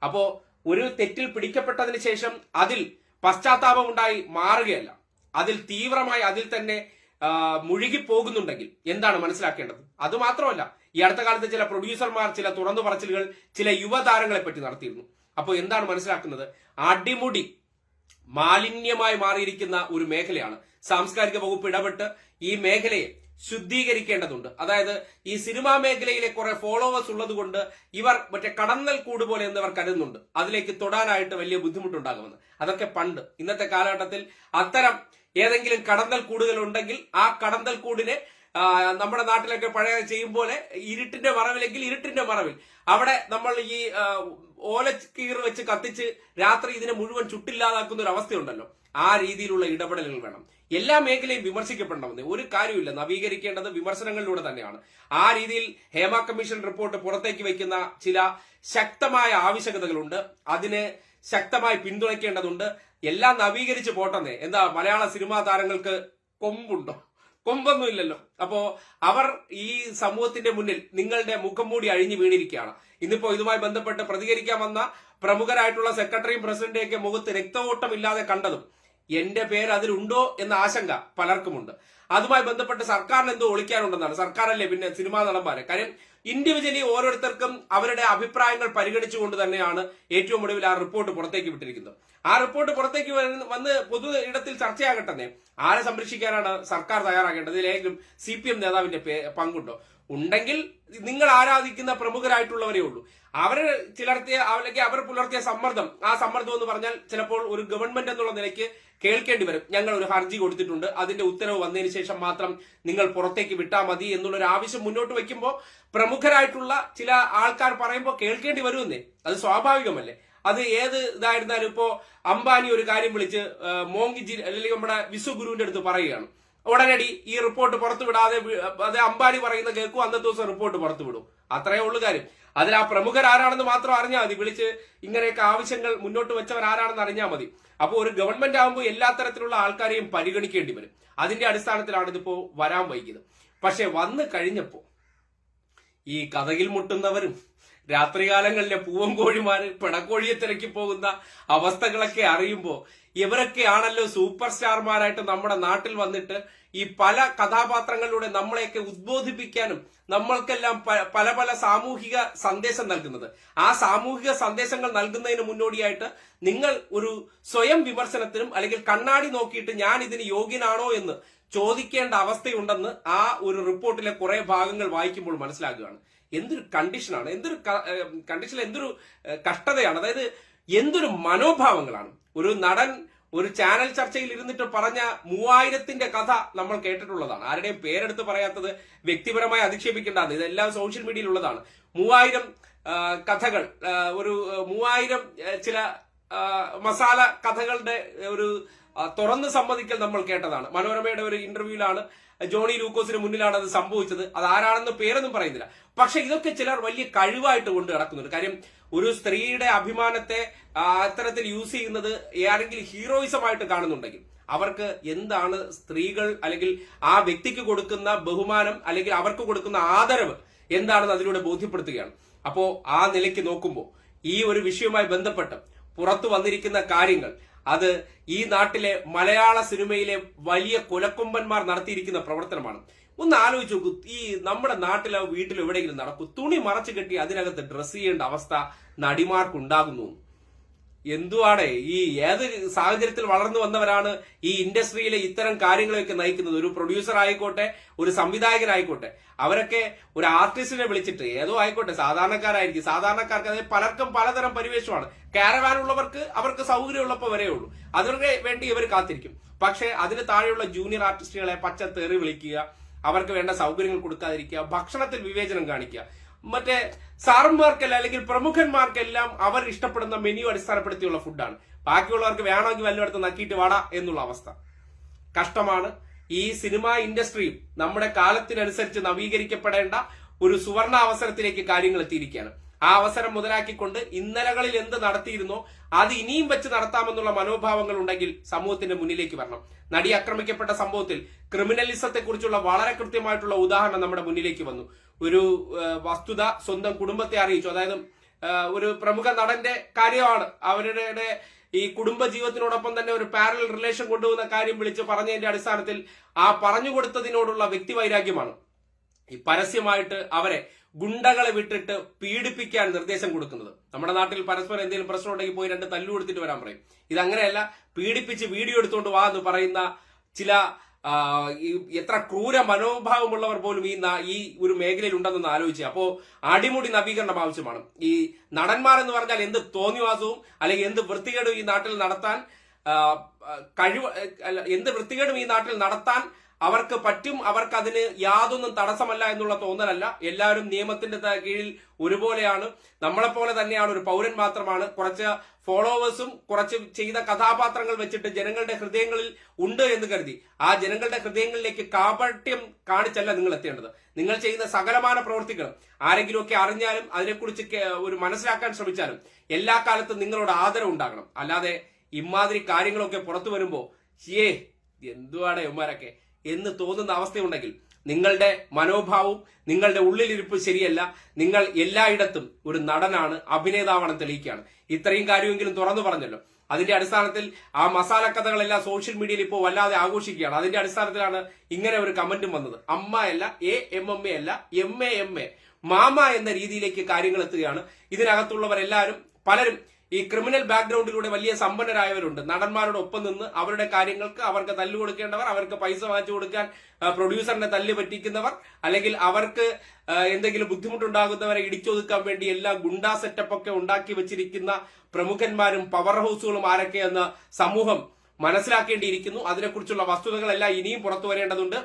അപ്പോ ഒരു തെറ്റിൽ പിടിക്കപ്പെട്ടതിന് ശേഷം അതിൽ പശ്ചാത്താപം ഉണ്ടായി മാറുകയല്ല, അതിൽ തീവ്രമായി അതിൽ തന്നെ മുഴുകിപ്പോകുന്നുണ്ടെങ്കിൽ എന്താണ് മനസ്സിലാക്കേണ്ടത്? അത് മാത്രമല്ല, ഈ അടുത്ത കാലത്ത് ചില പ്രൊഡ്യൂസർമാർ ചില തുറന്നു പറച്ചിലുകൾ ചില യുവതാരങ്ങളെ പറ്റി നടത്തിയിരുന്നു. അപ്പോൾ എന്താണ് മനസ്സിലാക്കുന്നത്? അടിമുടി മാലിന്യമായി മാറിയിരിക്കുന്ന ഒരു മേഖലയാണ്. സാംസ്കാരിക വകുപ്പ് ഇടപെട്ട് ഈ മേഖലയെ ശുദ്ധീകരിക്കേണ്ടതുണ്ട്. അതായത് ഈ സിനിമാ മേഖലയിലെ കുറെ ഫോളോവേഴ്സ് ഉള്ളത് കൊണ്ട് ഇവർ മറ്റേ കടന്നൽ കൂട് പോലെ എന്നിവർ കരുതുന്നുണ്ട്, അതിലേക്ക് തൊടാനായിട്ട് വലിയ ബുദ്ധിമുട്ടുണ്ടാകുമെന്ന്. അതൊക്കെ പണ്ട്. ഇന്നത്തെ കാലഘട്ടത്തിൽ അത്തരം ഏതെങ്കിലും കടന്നൽ കൂടുകൾ ഉണ്ടെങ്കിൽ ആ കടന്നൽ കൂടിനെ നമ്മുടെ നാട്ടിലൊക്കെ പഴയ ചെയ്യും പോലെ ഇരുട്ടിന്റെ മറവിലെങ്കിൽ ഇരുട്ടിന്റെ മറവിൽ അവിടെ നമ്മൾ ഈ ഓലക്കീർ വെച്ച് കത്തിച്ച് രാത്രി ഇതിനെ മുഴുവൻ ചുട്ടില്ലാതാക്കുന്ന ഒരു അവസ്ഥയുണ്ടല്ലോ, ആ രീതിയിലുള്ള ഇടപെടലുകൾ വേണം. എല്ലാ മേഖലയും വിമർശിക്കപ്പെടണമെന്ന് ഒരു കാര്യമില്ല. നവീകരിക്കേണ്ടത് വിമർശനങ്ങളിലൂടെ തന്നെയാണ്. ആ രീതിയിൽ ഹേമ കമ്മീഷൻ റിപ്പോർട്ട് പുറത്തേക്ക് വയ്ക്കുന്ന ചില ശക്തമായ ആവശ്യകതകളുണ്ട്. അതിന് ശക്തമായി പിന്തുണയ്ക്കേണ്ടതുണ്ട്. എല്ലാം നവീകരിച്ച് പോട്ടെന്നേ. എന്താ മലയാള സിനിമാ താരങ്ങൾക്ക് കൊമ്പുണ്ടോ? കൊമ്പൊന്നും ഇല്ലല്ലോ. അപ്പോ അവർ ഈ സമൂഹത്തിന്റെ മുന്നിൽ നിങ്ങളുടെ മുഖം മൂടി അഴിഞ്ഞു വീണിരിക്കുകയാണ്. ഇന്നിപ്പോ ഇതുമായി ബന്ധപ്പെട്ട് പ്രതികരിക്കാൻ വന്ന പ്രമുഖരായിട്ടുള്ള സെക്രട്ടറിയും പ്രസിഡന്റിയൊക്കെ മുഖത്ത് രക്തഓട്ടം ഇല്ലാതെ കണ്ടതും എന്റെ പേര് അതിലുണ്ടോ എന്ന ആശങ്ക പലർക്കുമുണ്ട്. അതുമായി ബന്ധപ്പെട്ട് സർക്കാരിന് എന്തോ ഒളിക്കാനുണ്ടെന്നാണ്. സർക്കാരല്ലേ പിന്നെ സിനിമാ നടന്മാരെ. കാര്യം ഇൻഡിവിജ്വലി ഓരോരുത്തർക്കും അവരുടെ അഭിപ്രായങ്ങൾ പരിഗണിച്ചുകൊണ്ട് തന്നെയാണ് ഏറ്റവും ഒടുവിൽ ആ റിപ്പോർട്ട് പുറത്തേക്ക് വിട്ടിരിക്കുന്നത്. ആ റിപ്പോർട്ട് പുറത്തേക്ക് വന്ന് പൊതു ഇടത്തിൽ ചർച്ചയാകട്ടെ. ആരെ സംരക്ഷിക്കാനാണ് സർക്കാർ തയ്യാറാകേണ്ടത്? ഇതിലേക്കും CPM നേതാവിന്റെ പങ്കുണ്ടോ? ഉണ്ടെങ്കിൽ നിങ്ങൾ ആരാധിക്കുന്ന പ്രമുഖരായിട്ടുള്ളവരേ ഉള്ളൂ. അവർ അല്ലെങ്കിൽ അവർ പുലർത്തിയ സമ്മർദ്ദം, ആ സമ്മർദ്ദം എന്ന് പറഞ്ഞാൽ ചിലപ്പോൾ ഒരു ഗവൺമെന്റ് എന്നുള്ള നിലയ്ക്ക് കേൾക്കേണ്ടി വരും. ഞങ്ങൾ ഒരു ഹർജി കൊടുത്തിട്ടുണ്ട്, അതിന്റെ ഉത്തരവ് വന്നതിന് ശേഷം മാത്രം നിങ്ങൾ പുറത്തേക്ക് വിട്ടാൽ മതി എന്നുള്ളൊരു ആവശ്യം മുന്നോട്ട് വയ്ക്കുമ്പോൾ പ്രമുഖരായിട്ടുള്ള ചില ആൾക്കാർ പറയുമ്പോൾ കേൾക്കേണ്ടി വരുമെന്നേ. അത് സ്വാഭാവികമല്ലേ. അത് ഏത് ഇതായിരുന്നാലും ഇപ്പോ അംബാനി ഒരു കാര്യം വിളിച്ച് മോങ്കിജി അല്ലെങ്കിൽ നമ്മുടെ വിശ്വഗുരുവിന്റെ അടുത്ത് പറയുകയാണ്, ഉടനടി ഈ റിപ്പോർട്ട് പുറത്തു വിടാതെ അത് അംബാനി പറയുന്ന കേൾക്കും, അന്നത്തെ ദിവസം റിപ്പോർട്ട് പുറത്തു വിടും. അത്രയേ ഉള്ളു കാര്യം. അതിൽ ആ പ്രമുഖർ ആരാണെന്ന് മാത്രം അറിഞ്ഞാൽ മതി, വിളിച്ച് ഇങ്ങനെയൊക്കെ ആവശ്യങ്ങൾ മുന്നോട്ട് വെച്ചവർ ആരാണെന്ന് അറിഞ്ഞാൽ മതി. അപ്പോൾ ഒരു ഗവൺമെന്റ് ആകുമ്പോൾ എല്ലാ തരത്തിലുള്ള ആൾക്കാരെയും പരിഗണിക്കേണ്ടി വരും. അതിന്റെ അടിസ്ഥാനത്തിലാണ് ഇതിപ്പോ വരാൻ വൈകിയത്. പക്ഷെ വന്നു കഴിഞ്ഞപ്പോ ഈ കഥകിൽ മുട്ടുന്നവരും രാത്രികാലങ്ങളിലെ പൂവൻകോഴിമാര് പിടക്കോഴിയെ തിരക്കി പോകുന്ന അവസ്ഥകളൊക്കെ അറിയുമ്പോൾ ഇവരൊക്കെയാണല്ലോ സൂപ്പർ സ്റ്റാർമാരായിട്ട് നമ്മുടെ നാട്ടിൽ വന്നിട്ട് ഈ പല കഥാപാത്രങ്ങളിലൂടെ നമ്മളെയൊക്കെ ഉദ്ബോധിപ്പിക്കാനും നമ്മൾക്കെല്ലാം പല പല സാമൂഹിക സന്ദേശം നൽകുന്നത്. ആ സാമൂഹിക സന്ദേശങ്ങൾ നൽകുന്നതിന് മുന്നോടിയായിട്ട് നിങ്ങൾ ഒരു സ്വയം വിമർശനത്തിനും അല്ലെങ്കിൽ കണ്ണാടി നോക്കിയിട്ട് ഞാൻ ഇതിന് യോഗ്യനാണോ എന്ന് ചോദിക്കേണ്ട അവസ്ഥയുണ്ടെന്ന് ആ ഒരു റിപ്പോർട്ടിലെ കുറെ ഭാഗങ്ങൾ വായിക്കുമ്പോൾ മനസ്സിലാക്കുകയാണ്. എന്തൊരു കണ്ടീഷനാണ്, എന്തൊരു കഷ്ടതയാണ്, അതായത് എന്തൊരു മനോഭാവങ്ങളാണ്. ഒരു നടൻ ഒരു ചാനൽ ചർച്ചയിൽ ഇരുന്നിട്ട് പറഞ്ഞ 3000ന്റെ കഥ നമ്മൾ കേട്ടിട്ടുള്ളതാണ്. ആരുടെയും പേരെടുത്ത് പറയാത്തത് വ്യക്തിപരമായി അധിക്ഷേപിക്കേണ്ടതാണ്, ഇതെല്ലാം സോഷ്യൽ മീഡിയയിൽ ഉള്ളതാണ്. 3000 കഥകൾ, ഒരു 3000 ചില മസാല കഥകളുടെ ഒരു തുറന്ന് സമ്മതിക്കൽ നമ്മൾ കേട്ടതാണ്. മനോരമയുടെ ഒരു ഇന്റർവ്യൂവിലാണ്, ജോണി ലൂക്കോസിന് മുന്നിലാണ് അത് സംഭവിച്ചത്. അത് ആരാണെന്ന് പേരൊന്നും പറയുന്നില്ല. പക്ഷെ ഇതൊക്കെ ചിലർ വലിയ കഴിവായിട്ട് കൊണ്ട് നടക്കുന്നുണ്ട്. കാര്യം ഒരു സ്ത്രീയുടെ അഭിമാനത്തെ അത്തരത്തിൽ യൂസ് ചെയ്യുന്നത് ആരെങ്കിലും ഹീറോയിസമായിട്ട് കാണുന്നുണ്ടെങ്കിൽ അവർക്ക് എന്താണ് സ്ത്രീകൾ അല്ലെങ്കിൽ ആ വ്യക്തിക്ക് കൊടുക്കുന്ന ബഹുമാനം അല്ലെങ്കിൽ അവർക്ക് കൊടുക്കുന്ന ആദരവ് എന്താണെന്ന് അതിലൂടെ ബോധ്യപ്പെടുത്തുകയാണ്. അപ്പോ ആ നിലയ്ക്ക് നോക്കുമ്പോൾ ഈ ഒരു വിഷയവുമായി ബന്ധപ്പെട്ട് പുറത്തു വന്നിരിക്കുന്ന കാര്യങ്ങൾ അത് ഈ നാട്ടിലെ മലയാള സിനിമയിലെ വലിയ കൊലക്കൊമ്പന്മാർ നടത്തിയിരിക്കുന്ന പ്രവർത്തനമാണ്. ഒന്ന് ആലോചിച്ച് നോക്കൂ, ഈ നമ്മുടെ നാട്ടിലോ വീട്ടിലോ എവിടെയെങ്കിലും നടക്കൂ, തുണി മറച്ചു കെട്ടി അതിനകത്ത് ഡ്രസ് ചെയ്യേണ്ട അവസ്ഥ നടിമാർക്കുണ്ടാകുന്നു. എന്തുവാണ് ഈ ഏത് സാഹചര്യത്തിൽ വളർന്നു വന്നവരാണ് ഈ ഇൻഡസ്ട്രിയിലെ ഇത്തരം കാര്യങ്ങളൊക്കെ നയിക്കുന്നത്? ഒരു പ്രൊഡ്യൂസർ ആയിക്കോട്ടെ, ഒരു സംവിധായകനായിക്കോട്ടെ, അവരൊക്കെ ഒരു ആർട്ടിസ്റ്റിനെ വിളിച്ചിട്ട് ഏതോ ആയിക്കോട്ടെ, സാധാരണക്കാരായിരിക്കും, സാധാരണക്കാർക്ക് അതായത് പലർക്കും പലതരം പരിവേഷമാണ്. കാരവാൻ ഉള്ളവർക്ക് അവർക്ക് സൗകര്യമുള്ളപ്പോൾ വരേ ഉള്ളൂ, അതിനൊക്കെ വേണ്ടി ഇവർ കാത്തിരിക്കും. പക്ഷെ അതിന് താഴെയുള്ള ജൂനിയർ ആർട്ടിസ്റ്റുകളെ പച്ച തെറി വിളിക്കുക, അവർക്ക് വേണ്ട സൗകര്യങ്ങൾ കൊടുക്കാതിരിക്കുക, ഭക്ഷണത്തിൽ വിവേചനം കാണിക്കുക, മറ്റേ സാറന്മാർക്കല്ല അല്ലെങ്കിൽ പ്രമുഖന്മാർക്കെല്ലാം അവർ ഇഷ്ടപ്പെടുന്ന മെനു അടിസ്ഥാനപ്പെടുത്തിയുള്ള ഫുഡാണ്, ബാക്കിയുള്ളവർക്ക് വേണമെങ്കിൽ വല്ലയിടത്ത് നക്കിയിട്ട് വാടാ എന്നുള്ള അവസ്ഥ. കഷ്ടമാണ്. ഈ സിനിമാ ഇൻഡസ്ട്രിയും നമ്മുടെ കാലത്തിനനുസരിച്ച് നവീകരിക്കപ്പെടേണ്ട ഒരു സുവർണ അവസരത്തിലേക്ക് കാര്യങ്ങൾ എത്തിയിരിക്കുകയാണ്. ആ അവസരം മുതലാക്കിക്കൊണ്ട് ഇന്നലകളിൽ എന്ത് നടത്തിയിരുന്നോ അത് ഇനിയും വെച്ച് നടത്താമെന്നുള്ള മനോഭാവങ്ങൾ ഉണ്ടെങ്കിൽ സമൂഹത്തിന്റെ മുന്നിലേക്ക് വരണം. നടി ആക്രമിക്കപ്പെട്ട സംഭവത്തിൽ ക്രിമിനലിസത്തെ കുറിച്ചുള്ള വളരെ കൃത്യമായിട്ടുള്ള ഉദാഹരണം നമ്മുടെ മുന്നിലേക്ക് വന്നു. ഒരു വസ്തുത സ്വന്തം കുടുംബത്തെ അറിയിച്ചു. അതായത് ഒരു പ്രമുഖ നടന്റെ കാര്യമാണ്, അവരുടെ ഈ കുടുംബ ജീവിതത്തിനോടൊപ്പം തന്നെ ഒരു പാരലൽ റിലേഷൻ കൊണ്ടുപോകുന്ന കാര്യം വിളിച്ച് പറഞ്ഞതിന്റെ അടിസ്ഥാനത്തിൽ ആ പറഞ്ഞു കൊടുത്തതിനോടുള്ള വ്യക്തിവൈരാഗ്യമാണ് ഈ പരസ്യമായിട്ട് അവരെ ഗുണ്ടകളെ വിട്ടിട്ട് പീഡിപ്പിക്കാൻ നിർദ്ദേശം കൊടുക്കുന്നത്. നമ്മുടെ നാട്ടിൽ പരസ്പരം എന്തെങ്കിലും പ്രശ്നം ഉണ്ടെങ്കിൽ പോയി 2 തല്ലു കൊടുത്തിട്ട് വരാൻ പറയും. ഇതങ്ങനെയല്ല, പീഡിപ്പിച്ച് വീഡിയോ എടുത്തുകൊണ്ട് വാ എന്ന് പറയുന്ന ചില എത്ര ക്രൂര മനോഭാവമുള്ളവർ പോലും ഈ ഒരു മേഖലയിൽ ഉണ്ടെന്ന് ആലോചിച്ച്. അപ്പോ അടിമുടി നവീകരണം ആവശ്യമാണ്. ഈ നടന്മാരെന്ന് പറഞ്ഞാൽ എന്ത് തോന്നിവാസവും അല്ലെങ്കിൽ എന്ത് വൃത്തികേടും ഈ നാട്ടിൽ നടത്താൻ എന്ത് വൃത്തികേടും ഈ നാട്ടിൽ നടത്താൻ അവർക്ക് പറ്റും, അവർക്ക് അതിന് യാതൊന്നും തടസ്സമല്ല എന്നുള്ള തോന്നലല്ല. എല്ലാവരും നിയമത്തിന്റെ കീഴിൽ ഒരുപോലെയാണ്, നമ്മളെപ്പോലെ തന്നെയാണ്, ഒരു പൗരൻ മാത്രമാണ്. കുറച്ച് ഫോളോവേഴ്സും കുറച്ച് ചെയ്ത കഥാപാത്രങ്ങൾ വെച്ചിട്ട് ജനങ്ങളുടെ ഹൃദയങ്ങളിൽ ഉണ്ട് എന്ന് കരുതി ആ ജനങ്ങളുടെ ഹൃദയങ്ങളിലേക്ക് കാപട്യം കാണിച്ചല്ല നിങ്ങൾ എത്തേണ്ടത്. നിങ്ങൾ ചെയ്യുന്ന സകലമാന പ്രവർത്തികളും ആരെങ്കിലുമൊക്കെ അറിഞ്ഞാലും അതിനെക്കുറിച്ച് ഒരു മനസ്സിലാക്കാൻ ശ്രമിച്ചാലും എല്ലാ കാലത്തും നിങ്ങളോട് ആദരവ് ഉണ്ടാകണം. അല്ലാതെ ഇമാതിരി കാര്യങ്ങളൊക്കെ പുറത്തു വരുമ്പോ എന്തുവാണ് ഇവന്മാരൊക്കെ എന്ന് തോന്നുന്ന അവസ്ഥയുണ്ടെങ്കിൽ നിങ്ങളുടെ മനോഭാവവും നിങ്ങളുടെ ഉള്ളിലിരിപ്പ് ശരിയല്ല. നിങ്ങൾ എല്ലായിടത്തും ഒരു നടനാണ്, അഭിനേതാവാണെന്ന് തെളിയിക്കുകയാണ്. ഇത്രയും കാര്യമെങ്കിലും തുറന്നു പറഞ്ഞല്ലോ. അതിന്റെ അടിസ്ഥാനത്തിൽ ആ മസാല കഥകളെല്ലാം സോഷ്യൽ മീഡിയയിൽ ഇപ്പോൾ വല്ലാതെ ആഘോഷിക്കുകയാണ്. അതിന്റെ അടിസ്ഥാനത്തിലാണ് ഇങ്ങനെ ഒരു കമന്റും വന്നത്. അമ്മ അല്ല, AMMA അല്ല, MA മാമ എന്ന രീതിയിലേക്ക് കാര്യങ്ങൾ എത്തുകയാണ്. ഇതിനകത്തുള്ളവരെല്ലാവരും പലരും ഈ ക്രിമിനൽ ബാക്ക്ഗ്രൗണ്ടിലൂടെ വലിയ സമ്പന്നരായവരുണ്ട്. നടന്മാരുടെ ഒപ്പം നിന്ന് അവരുടെ കാര്യങ്ങൾക്ക് അവർക്ക് തല്ല് കൊടുക്കേണ്ടവർ, അവർക്ക് പൈസ വാങ്ങിച്ചു കൊടുക്കാൻ പ്രൊഡ്യൂസറിനെ തല്ല് പറ്റിക്കുന്നവർ, അല്ലെങ്കിൽ അവർക്ക് എന്തെങ്കിലും ബുദ്ധിമുട്ടുണ്ടാകുന്നവരെ ഇടിച്ചൊതുക്കാൻ വേണ്ടി എല്ലാ ഗുണ്ടാ സെറ്റപ്പ് ഒക്കെ ഉണ്ടാക്കി വെച്ചിരിക്കുന്ന പ്രമുഖന്മാരും പവർ ഹൗസുകളും ആരൊക്കെയെന്ന് സമൂഹം മനസ്സിലാക്കേണ്ടിയിരിക്കുന്നു. അതിനെക്കുറിച്ചുള്ള വസ്തുതകളെല്ലാം ഇനിയും പുറത്തു വരേണ്ടതുണ്ട്.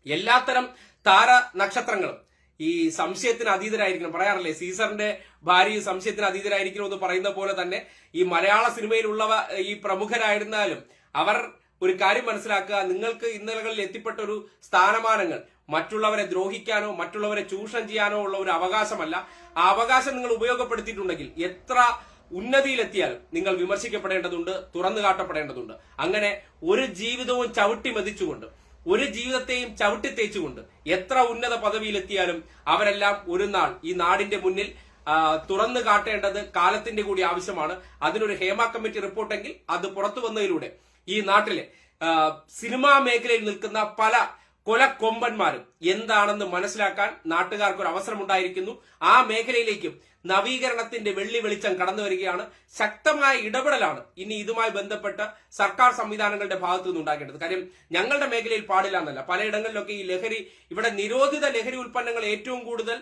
എല്ലാത്തരം താര നക്ഷത്രങ്ങളും ഈ സംശയത്തിന് അതീതരായിരിക്കണം. പറയാറില്ലേ, സീസറിന്റെ ഭാര്യ സംശയത്തിന് അതീതരായിരിക്കണം എന്ന് പറയുന്ന പോലെ തന്നെ ഈ മലയാള സിനിമയിലുള്ളവ ഈ പ്രമുഖരായിരുന്നാലും അവർ ഒരു കാര്യം മനസ്സിലാക്കുക, നിങ്ങൾക്ക് ഇന്നലകളിൽ എത്തിപ്പെട്ട ഒരു സ്ഥാനമാനങ്ങൾ മറ്റുള്ളവരെ ദ്രോഹിക്കാനോ മറ്റുള്ളവരെ ചൂഷണം ചെയ്യാനോ ഉള്ള ഒരു അവകാശമല്ല. ആ അവകാശം നിങ്ങൾ ഉപയോഗപ്പെടുത്തിയിട്ടുണ്ടെങ്കിൽ എത്ര ഉന്നതിയിലെത്തിയാലും നിങ്ങൾ വിമർശിക്കപ്പെടേണ്ടതുണ്ട്, തുറന്നു കാട്ടപ്പെടേണ്ടതുണ്ട്. അങ്ങനെ ഒരു ജീവിതവും ചവിട്ടി മെതിച്ചുകൊണ്ട്, ഒരു ജീവിതത്തെയും ചവിട്ടി തേച്ചുകൊണ്ട് എത്ര ഉന്നത പദവിയിലെത്തിയാലും അവരെല്ലാം ഒരു നാൾ ഈ നാടിന്റെ മുന്നിൽ തുറന്നു കാട്ടേണ്ടത് കാലത്തിന്റെ കൂടി ആവശ്യമാണ്. അതിനൊരു ഹേമ കമ്മിറ്റി റിപ്പോർട്ടെങ്കിൽ അത് പുറത്തു വന്നതിലൂടെ ഈ നാട്ടിലെ സിനിമാ മേഖലയിൽ നിൽക്കുന്ന പല കൊലക്കൊമ്പന്മാരും എന്താണെന്ന് മനസ്സിലാക്കാൻ നാട്ടുകാർക്ക് ഒരു അവസരം ഉണ്ടായിരിക്കുന്നു. ആ മേഖലയിലേക്കും നവീകരണത്തിന്റെ വെള്ളി വെളിച്ചം കടന്നു വരികയാണ്. ശക്തമായ ഇടപെടലാണ് ഇനി ഇതുമായി ബന്ധപ്പെട്ട സർക്കാർ സംവിധാനങ്ങളുടെ ഭാഗത്തു നിന്ന് ഉണ്ടാക്കേണ്ടത്. കാര്യം ഞങ്ങളുടെ മേഖലയിൽ പാടില്ല എന്നല്ല, പലയിടങ്ങളിലൊക്കെ ഈ ലഹരി, ഇവിടെ നിരോധിത ലഹരി ഉൽപ്പന്നങ്ങൾ ഏറ്റവും കൂടുതൽ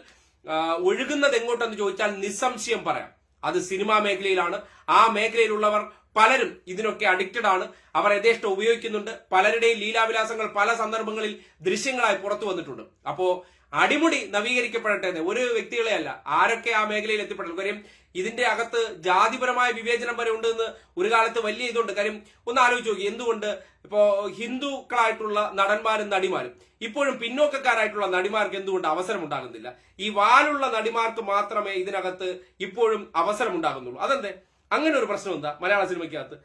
ഒഴുകുന്നത് എങ്ങോട്ടെന്ന് ചോദിച്ചാൽ നിസ്സംശയം പറയാം അത് സിനിമാ മേഖലയിലാണ്. ആ മേഖലയിലുള്ളവർ പലരും ഇതിനൊക്കെ അഡിക്റ്റഡ് ആണ്. അവർ യഥേഷ്ടം ഉപയോഗിക്കുന്നുണ്ട്. പലരുടെയും ലീലാവിലാസങ്ങൾ പല സന്ദർഭങ്ങളിൽ ദൃശ്യങ്ങളായി പുറത്തു വന്നിട്ടുണ്ട്. അപ്പോ അടിമുടി നവീകരിക്കപ്പെടട്ടെ എന്ന് ഒരു വ്യക്തികളെ അല്ല, ആരൊക്കെ ആ മേഖലയിൽ എത്തിപ്പെട്ടു. കാര്യം ഇതിന്റെ അകത്ത് ജാതിപരമായ വിവേചനം വരെ ഉണ്ടെന്ന് ഒരു കാലത്ത് വലിയ ഇതുണ്ട്. കാര്യം ഒന്ന് ആലോചിച്ച് നോക്കി, എന്തുകൊണ്ട് ഇപ്പോ ഹിന്ദുക്കളായിട്ടുള്ള നടന്മാരും നടിമാരും ഇപ്പോഴും പിന്നോക്കക്കാരായിട്ടുള്ള നടിമാർക്ക് എന്തുകൊണ്ട് അവസരം ഉണ്ടാകുന്നില്ല? ഈ വാലുള്ള നടിമാർക്ക് മാത്രമേ ഇതിനകത്ത് ഇപ്പോഴും അവസരം ഉണ്ടാകുന്നുള്ളൂ. അതെന്തേ? അങ്ങനെ ഒരു പ്രശ്നം എന്താ മലയാള സിനിമയ്ക്കകത്ത്?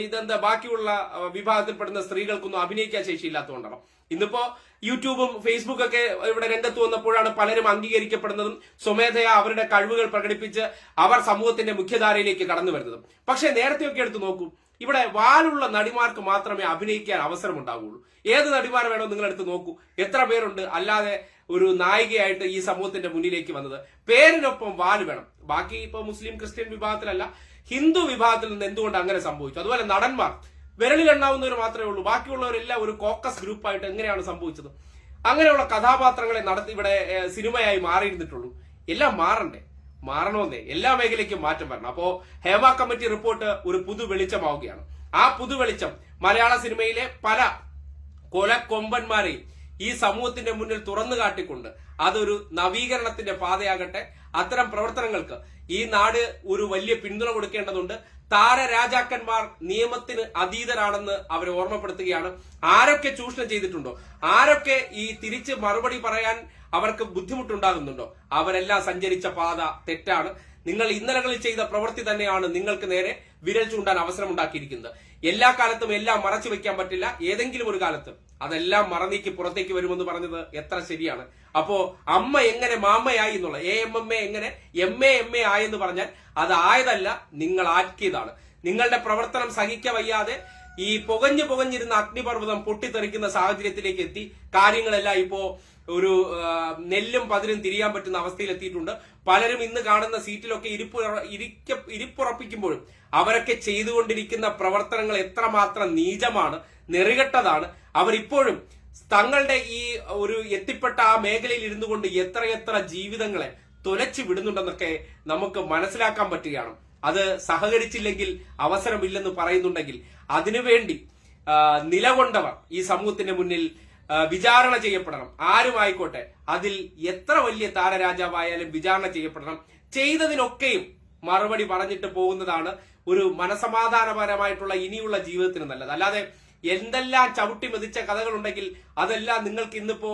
ഇതെന്താ ബാക്കിയുള്ള വിഭാഗത്തിൽപ്പെടുന്ന സ്ത്രീകൾക്കൊന്നും അഭിനയിക്കാൻ ശേഷിയില്ലാത്തതുകൊണ്ടാണോ? ഇന്നിപ്പോ യൂട്യൂബും ഫേസ്ബുക്കും ഒക്കെ ഇവിടെ രംഗത്ത് വന്നപ്പോഴാണ് പലരും അംഗീകരിക്കപ്പെടുന്നതും സ്വമേധയാ അവരുടെ കഴിവുകൾ പ്രകടിപ്പിച്ച് അവർ സമൂഹത്തിന്റെ മുഖ്യധാരയിലേക്ക് കടന്നു വരുന്നതും. പക്ഷെ നേരത്തെയൊക്കെ എടുത്തു നോക്കൂ, ഇവിടെ വാലുള്ള നടിമാർക്ക് മാത്രമേ അഭിനയിക്കാൻ അവസരം ഉണ്ടാവുകയുള്ളൂ. ഏത് നടിമാർ വേണോ നിങ്ങൾ എടുത്ത് നോക്കൂ, എത്ര പേരുണ്ട് അല്ലാതെ ഒരു നായികയായിട്ട് ഈ സമൂഹത്തിന്റെ മുന്നിലേക്ക് വന്നത്? പേരിനൊപ്പം വാല് വേണം. ബാക്കി ഇപ്പൊ മുസ്ലിം ക്രിസ്ത്യൻ വിഭാഗത്തിലല്ല, ഹിന്ദു വിഭാഗത്തിൽ നിന്ന് എന്തുകൊണ്ട് അങ്ങനെ സംഭവിച്ചു? അതുപോലെ നടന്മാർ വിരലിലെണ്ണാവുന്നവർ മാത്രമേ ഉള്ളൂ, ബാക്കിയുള്ളവരെല്ലാം ഒരു കോക്കസ് ഗ്രൂപ്പായിട്ട് എങ്ങനെയാണ് സംഭവിച്ചത്? അങ്ങനെയുള്ള കഥാപാത്രങ്ങളെ നടത്തി ഇവിടെ സിനിമയായി മാറിയിരുന്നിട്ടുള്ളൂ. എല്ലാം മാറണമെന്നേ, എല്ലാ മേഖലയ്ക്കും മാറ്റം വരണം. അപ്പോ ഹേമ കമ്മിറ്റി റിപ്പോർട്ട് ഒരു പുതു വെളിച്ചമാവുകയാണ്. ആ പുതു വെളിച്ചം മലയാള സിനിമയിലെ പല കൊലക്കൊമ്പന്മാരെയും ഈ സമൂഹത്തിന്റെ മുന്നിൽ തുറന്നു കാട്ടിക്കൊണ്ട് അതൊരു നവീകരണത്തിന്റെ പാതയാകട്ടെ. അത്തരം പ്രവർത്തനങ്ങൾക്ക് ഈ നാട് ഒരു വലിയ പിന്തുണ കൊടുക്കേണ്ടതുണ്ട്. താരരാജാക്കന്മാർ നിയമത്തിന് അതീതരാണെന്ന് അവർ ഓർമ്മപ്പെടുത്തുകയാണ്. ആരൊക്കെ ചൂഷണം ചെയ്തിട്ടുണ്ടോ, ആരൊക്കെ ഈ തിരിച്ച് മറുപടി പറയാൻ അവർക്ക് ബുദ്ധിമുട്ടുണ്ടാകുന്നുണ്ടോ, അവരെല്ലാം സഞ്ചരിച്ച പാത തെറ്റാണ്. നിങ്ങൾ ഇന്നലകളിൽ ചെയ്ത പ്രവൃത്തി തന്നെയാണ് നിങ്ങൾക്ക് നേരെ വിരൽ ചൂണ്ടാൻ അവസരം ഉണ്ടാക്കിയിരിക്കുന്നത്. എല്ലാ കാലത്തും എല്ലാം മറച്ചു വെക്കാൻ പറ്റില്ല. ഏതെങ്കിലും ഒരു കാലത്ത് അതെല്ലാം മറനീക്കി പുറത്തേക്ക് വരുമെന്ന് പറഞ്ഞത് എത്ര ശരിയാണ്. അപ്പോ അമ്മ എങ്ങനെ മാമ്മയായി എന്നുള്ള AMMA എങ്ങനെ MA ആയെന്ന് പറഞ്ഞാൽ അത് ആയതല്ല, നിങ്ങൾ ആക്കിയതാണ്. നിങ്ങളുടെ പ്രവർത്തനം സഹിക്കവയ്യാതെ ഈ പുകഞ്ഞിരുന്ന അഗ്നിപർവ്വതം പൊട്ടിത്തെറിക്കുന്ന സാഹചര്യത്തിലേക്ക് എത്തി. കാര്യങ്ങളെല്ലാം ഇപ്പോ ഒരു നെല്ലും പതിരും തിരിയാൻ പറ്റുന്ന അവസ്ഥയിൽ എത്തിയിട്ടുണ്ട്. പലരും ഇന്ന് കാണുന്ന സീറ്റിലൊക്കെ ഇരിപ്പുറപ്പിക്കുമ്പോഴും അവരൊക്കെ ചെയ്തുകൊണ്ടിരിക്കുന്ന പ്രവർത്തനങ്ങൾ എത്രമാത്രം നീചമാണ്, നെറികെട്ടതാണ്. അവരിപ്പോഴും തങ്ങളുടെ ഈ ഒരു എത്തിപ്പെട്ട ആ മേഖലയിൽ ഇരുന്നു കൊണ്ട് എത്രയെത്ര ജീവിതങ്ങളെ തുലച്ചു വിടുന്നുണ്ടെന്നൊക്കെ നമുക്ക് മനസ്സിലാക്കാൻ പറ്റുകയാണ്. അത് സഹകരിച്ചില്ലെങ്കിൽ അവസരമില്ലെന്ന് പറയുന്നുണ്ടെങ്കിൽ അതിനുവേണ്ടി നിലകൊണ്ടവർ ഈ സമൂഹത്തിന്റെ മുന്നിൽ വിചാരണ ചെയ്യപ്പെടണം. ആരുമായിക്കോട്ടെ, അതിൽ എത്ര വലിയ താരരാജാവായാലും വിചാരണ ചെയ്യപ്പെടണം. ചെയ്തതിനൊക്കെയും മറുപടി പറഞ്ഞിട്ട് പോകുന്നതാണ് ഒരു മനസമാധാനപരമായിട്ടുള്ള ഇനിയുള്ള ജീവിതത്തിന് നല്ലത്. അല്ലാതെ എന്തെല്ലാം ചവിട്ടി മെതിച്ച കഥകളുണ്ടെങ്കിൽ അതെല്ലാം നിങ്ങൾക്ക് ഇന്നിപ്പോ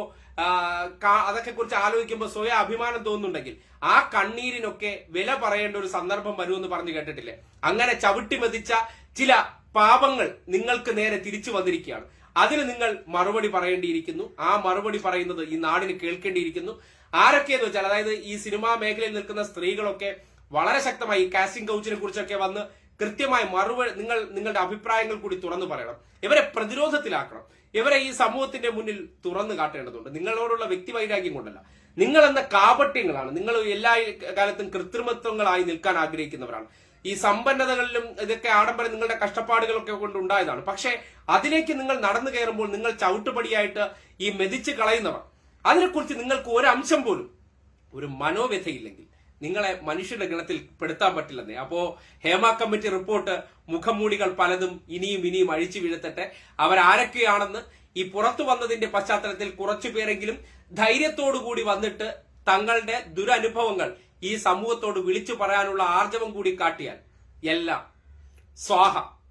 അതൊക്കെ കുറിച്ച് ആലോചിക്കുമ്പോൾ സ്വയം അഭിമാനം തോന്നുന്നുണ്ടെങ്കിൽ ആ കണ്ണീരിനൊക്കെ വില പറയേണ്ട ഒരു സന്ദർഭം വരുമെന്ന് പറഞ്ഞു കേട്ടിട്ടില്ലേ? അങ്ങനെ ചവിട്ടി മെതിച്ച ചില പാപങ്ങൾ നിങ്ങൾക്ക് നേരെ തിരിച്ചു വന്നിരിക്കുകയാണ്. അതിന് നിങ്ങൾ മറുപടി പറയേണ്ടിയിരിക്കുന്നു. ആ മറുപടി പറയുന്നത് ഈ നാടിന് കേൾക്കേണ്ടിയിരിക്കുന്നു. ആരൊക്കെയെന്ന് വെച്ചാൽ, അതായത് ഈ സിനിമാ മേഖലയിൽ നിൽക്കുന്ന സ്ത്രീകളൊക്കെ വളരെ ശക്തമായി ഈ കാസ്റ്റിംഗ് കൗച്ചിനെ കുറിച്ചൊക്കെ വന്ന് കൃത്യമായി മറുപടി നിങ്ങളുടെ അഭിപ്രായങ്ങൾ കൂടി തുറന്നു പറയണം. ഇവരെ പ്രതിരോധത്തിലാക്കണം. ഇവരെ ഈ സമൂഹത്തിന്റെ മുന്നിൽ തുറന്നു കാട്ടേണ്ടതുണ്ട്. നിങ്ങളോടുള്ള വ്യക്തിവൈരാഗ്യം കൊണ്ടല്ല, നിങ്ങൾ എന്ന കാപട്യങ്ങളാണ്. നിങ്ങൾ എല്ലാ കാലത്തും കൃത്രിമത്വങ്ങളായി നിൽക്കാൻ ആഗ്രഹിക്കുന്നവരാണ്. ഈ സമ്പന്നതകളിലും ഇതൊക്കെ ആഡംബരം നിങ്ങളുടെ കഷ്ടപ്പാടുകളൊക്കെ കൊണ്ട് ഉണ്ടായതാണ്. പക്ഷെ അതിലേക്ക് നിങ്ങൾ നടന്നു കയറുമ്പോൾ നിങ്ങൾ ചവിട്ടുപടിയായിട്ട് ഈ മെതിച്ച് കളയുന്നവർ, അതിനെക്കുറിച്ച് നിങ്ങൾക്ക് ഒരംശം പോലും ഒരു മനോവ്യഥയില്ലെങ്കിൽ നിങ്ങളെ മനുഷ്യരുടെ ഗണത്തിൽ പെടുത്താൻ പറ്റില്ലെന്നേ. അപ്പോ ഹേമ കമ്മിറ്റി റിപ്പോർട്ട് മുഖംമൂടികൾ പലതും ഇനിയും അഴിച്ചു വീഴ്ത്തട്ടെ. അവരാരൊക്കെയാണെന്ന് ഈ പുറത്തു വന്നതിന്റെ പശ്ചാത്തലത്തിൽ കുറച്ചുപേരെങ്കിലും ധൈര്യത്തോടുകൂടി വന്നിട്ട് തങ്ങളുടെ ദുരനുഭവങ്ങൾ ഈ സമൂഹത്തോട് വിളിച്ചു പറയാനുള്ള ആർജവം കൂടി കാട്ടിയാൽ എല്ലാം സ്വാഹ.